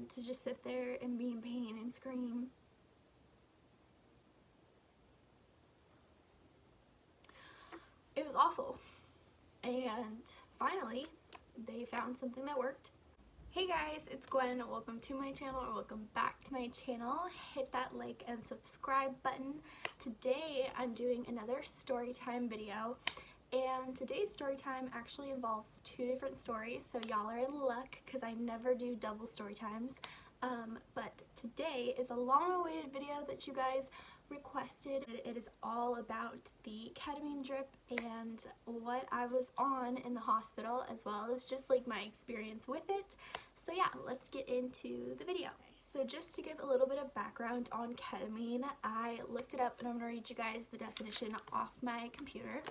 and to just sit there and be in pain and scream. It was awful. And finally, they found something that worked. Hey guys, it's Gwen. Welcome to my channel, or welcome back to my channel. Hit that like and subscribe button. Today I'm doing another story time video, and today's story time actually involves two different stories, so y'all are in luck because I never do double story times. But today is a long-awaited video that you guys requested. It is all about the ketamine drip and what I was on in the hospital, as well as just like my experience with it. So yeah, let's get into the video. So just to give a little bit of background on ketamine, I looked it up and I'm going to read you guys the definition off my computer.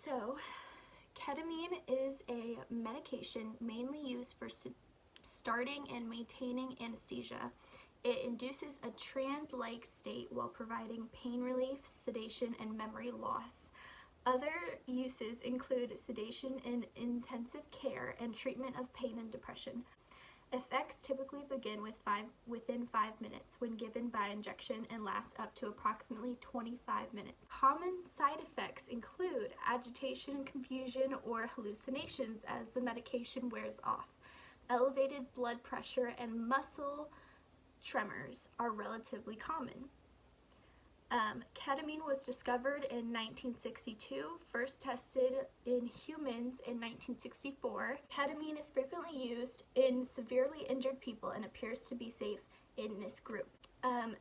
So ketamine is a medication mainly used for starting and maintaining anesthesia. It induces a trance-like state while providing pain relief, sedation, and memory loss. Other uses include sedation in intensive care and treatment of pain and depression. Effects typically begin within 5 minutes when given by injection and last up to approximately 25 minutes. Common side effects include agitation, confusion, or hallucinations as the medication wears off. Elevated blood pressure and muscle tremors are relatively common. Ketamine was discovered in 1962, first tested in humans in 1964. Ketamine is frequently used in severely injured people and appears to be safe in this group.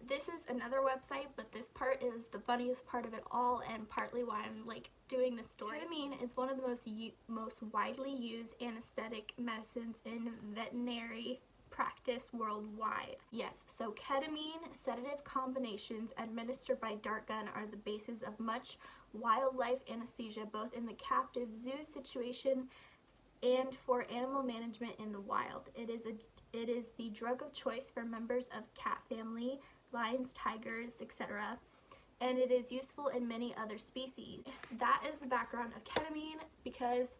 This is another website, but this part is the funniest part of it all, and partly why I'm like doing this story. Ketamine is one of the most widely used anesthetic medicines in veterinary practice worldwide. Yes, so ketamine sedative combinations administered by dart gun are the basis of much wildlife anesthesia, both in the captive zoo situation and for animal management in the wild. It is the drug of choice for members of cat family, lions, tigers, etc., and it is useful in many other species. That is the background of ketamine, because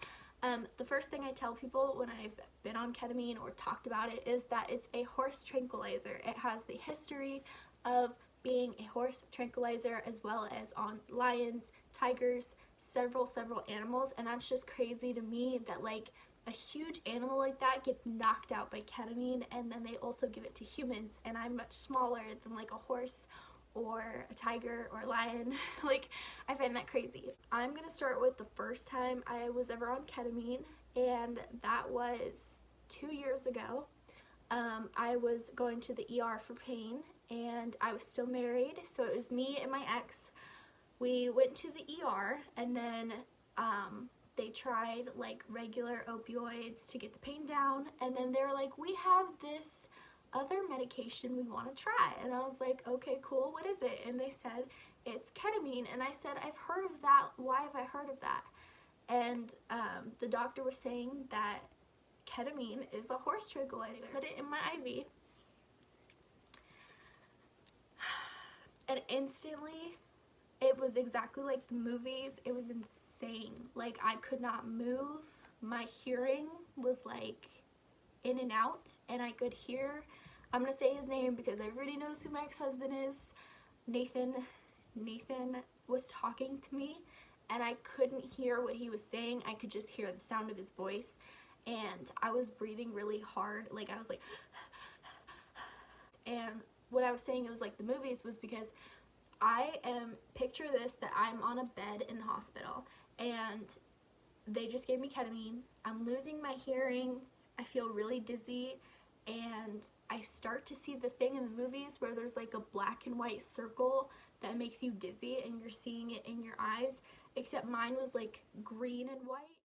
the first thing I tell people when I've been on ketamine or talked about it is that it's a horse tranquilizer. It has the history of being a horse tranquilizer, as well as on lions, tigers, several animals, and that's just crazy to me that like a huge animal like that gets knocked out by ketamine, and then they also give it to humans, and I'm much smaller than like a horse or a tiger or a lion. Like, I find that crazy. I'm gonna start with the first time I was ever on ketamine, and that was 2 years ago. I was going to the ER for pain, and I was still married, so it was me and my ex. We went to the ER, and then they tried like regular opioids to get the pain down, and then they were like, we have this other medication we want to try, and I was like, okay, cool, what is it? And they said it's ketamine, and I said, I've heard of that, why have I heard of that? And the doctor was saying that ketamine is a horse tranquilizer. Put it in my IV, and instantly it was exactly like the movies. It was insane. Like, I could not move, my hearing was like in and out, and I could hear, I'm gonna say his name because everybody knows who my ex-husband is, Nathan. Nathan was talking to me, and I couldn't hear what he was saying. I could just hear the sound of his voice, and I was breathing really hard. Like, I was like, and what I was saying it was like the movies was because picture this, that I'm on a bed in the hospital, and they just gave me ketamine. I'm losing my hearing, I feel really dizzy, and I start to see the thing in the movies where there's like a black and white circle that makes you dizzy and you're seeing it in your eyes, except mine was like green and white.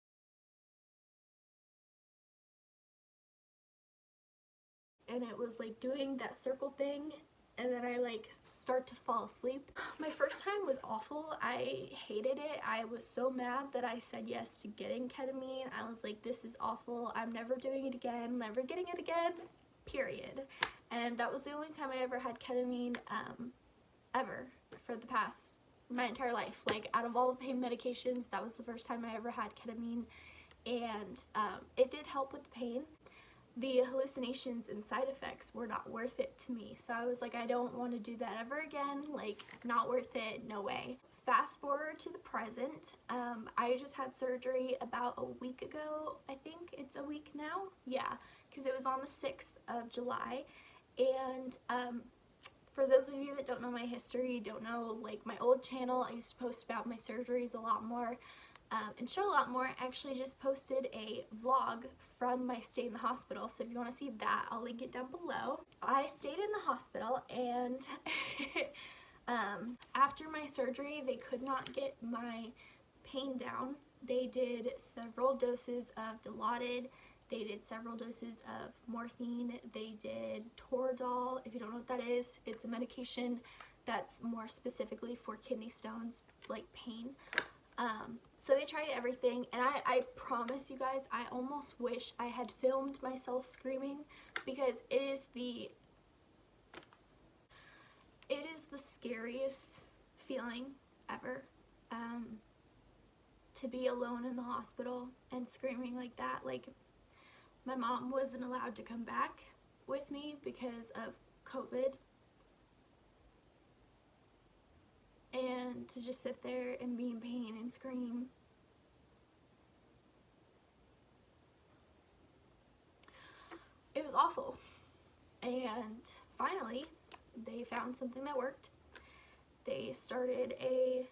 And it was like doing that circle thing, and then I like start to fall asleep. My first time was awful. I hated it. I was so mad that I said yes to getting ketamine. I was like, this is awful. I'm never doing it again, never getting it again, period. And that was the only time I ever had ketamine ever for the past, my entire life. Like, out of all the pain medications, that was the first time I ever had ketamine, and it did help with the pain. the hallucinations and side effects were not worth it to me. So I was like, I don't want to do that ever again. Like, not worth it, no way. Fast forward to the present. I just had surgery about a week ago. I think it's a week now. Yeah, because it was on the 6th of July. And for those of you that don't know my history, don't know like my old channel, I used to post about my surgeries a lot more. And show a lot more. I actually just posted a vlog from my stay in the hospital, so if you want to see that, I'll link it down below. I stayed in the hospital, and after my surgery, they could not get my pain down. They did several doses of Dilaudid. They did several doses of morphine. They did Toradol. If you don't know what that is, it's a medication that's more specifically for kidney stones, like pain. So they tried everything, and I promise you guys, I almost wish I had filmed myself screaming, because it is the scariest feeling ever, to be alone in the hospital and screaming like that. Like, my mom wasn't allowed to come back with me because of COVID. And to just sit there and be in pain and scream. It was awful. And finally, they found something that worked. They started a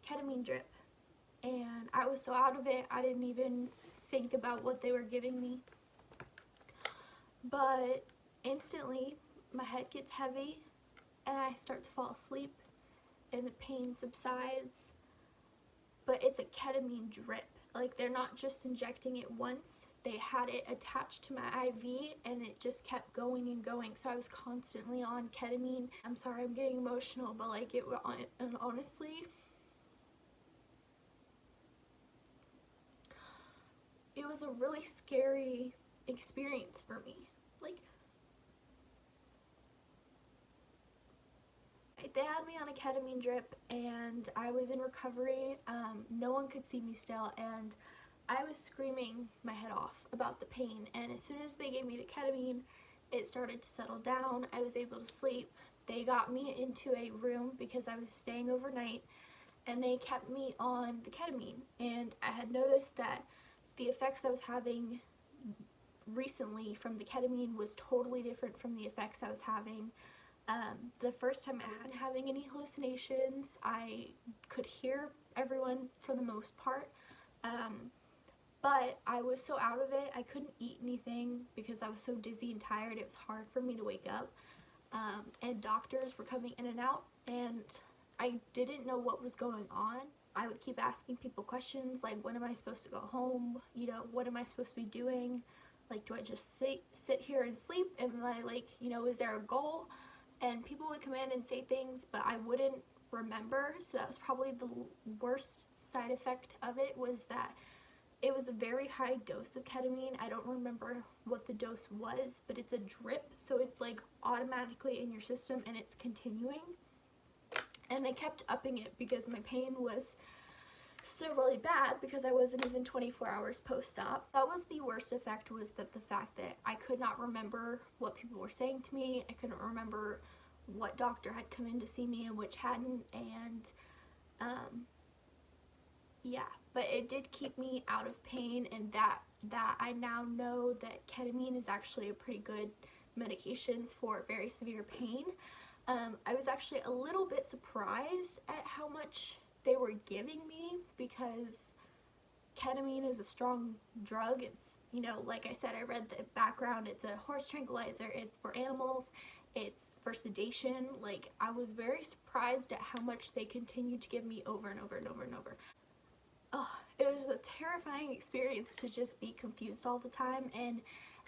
ketamine drip. And I was so out of it, I didn't even think about what they were giving me. But instantly, my head gets heavy and I start to fall asleep. And the pain subsides, but it's a ketamine drip. Like, they're not just injecting it once, they had it attached to my IV, and it just kept going and going. So I was constantly on ketamine. I'm sorry, I'm getting emotional, but like, and honestly, it was a really scary experience for me. Like, they had me on a ketamine drip, and I was in recovery. No one could see me still, and I was screaming my head off about the pain. And as soon as they gave me the ketamine, it started to settle down. I was able to sleep. They got me into a room because I was staying overnight, and they kept me on the ketamine. And I had noticed that the effects I was having recently from the ketamine was totally different from the effects I was having the first time. I wasn't having any hallucinations. I could hear everyone for the most part, but I was so out of it, I couldn't eat anything because I was so dizzy and tired. It was hard for me to wake up, and doctors were coming in and out, and I didn't know what was going on. I would keep asking people questions like, when am I supposed to go home? You know, what am I supposed to be doing? Like, do I just sit here and sleep? Am I, like, you know, is there a goal? And people would come in and say things, but I wouldn't remember. So that was probably the worst side effect of it, was that it was a very high dose of ketamine. I don't remember what the dose was, but it's a drip, so it's like automatically in your system and it's continuing. And they kept upping it because my pain was still really bad, because I wasn't even 24 hours post-op. That was the worst effect, was that the fact that I could not remember what people were saying to me. I couldn't remember what doctor had come in to see me and which hadn't, and yeah, but it did keep me out of pain, and that I now know that ketamine is actually a pretty good medication for very severe pain. I was actually a little bit surprised at how much they were giving me, because ketamine is a strong drug. It's, you know, like I said, I read the background, it's a horse tranquilizer, it's for animals, it's for sedation. Like, I was very surprised at how much they continued to give me over and over and over and over. Oh, it was a terrifying experience to just be confused all the time. And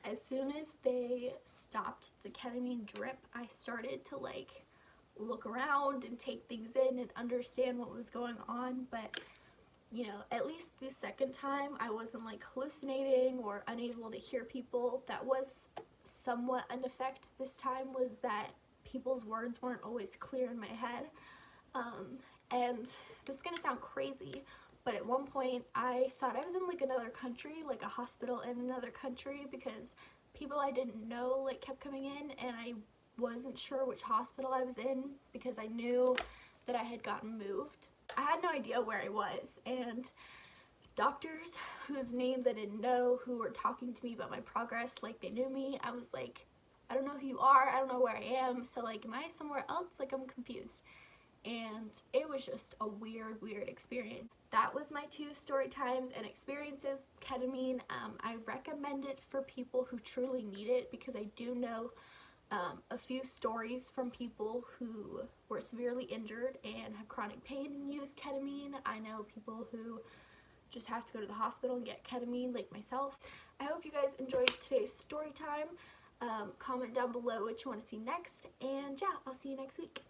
as soon as they stopped the ketamine drip, I started to like look around and take things in and understand what was going on. But you know, at least the second time I wasn't like hallucinating or unable to hear people. That was somewhat an effect this time, was that people's words weren't always clear in my head. And this is gonna sound crazy, but at one point I thought I was in like another country, like a hospital in another country, because people I didn't know like kept coming in, and I wasn't sure which hospital I was in because I knew that I had gotten moved. I had no idea where I was, and doctors whose names I didn't know, who were talking to me about my progress like they knew me, I was like, I don't know who you are, I don't know where I am, so like, am I somewhere else? Like, I'm confused. And it was just a weird experience. That was my 2 story times and experiences with ketamine. I recommend it for people who truly need it, because I do know a few stories from people who were severely injured and have chronic pain and use ketamine. I know people who just have to go to the hospital and get ketamine, like myself. I hope you guys enjoyed today's story time. Comment down below what you want to see next, and yeah, I'll see you next week.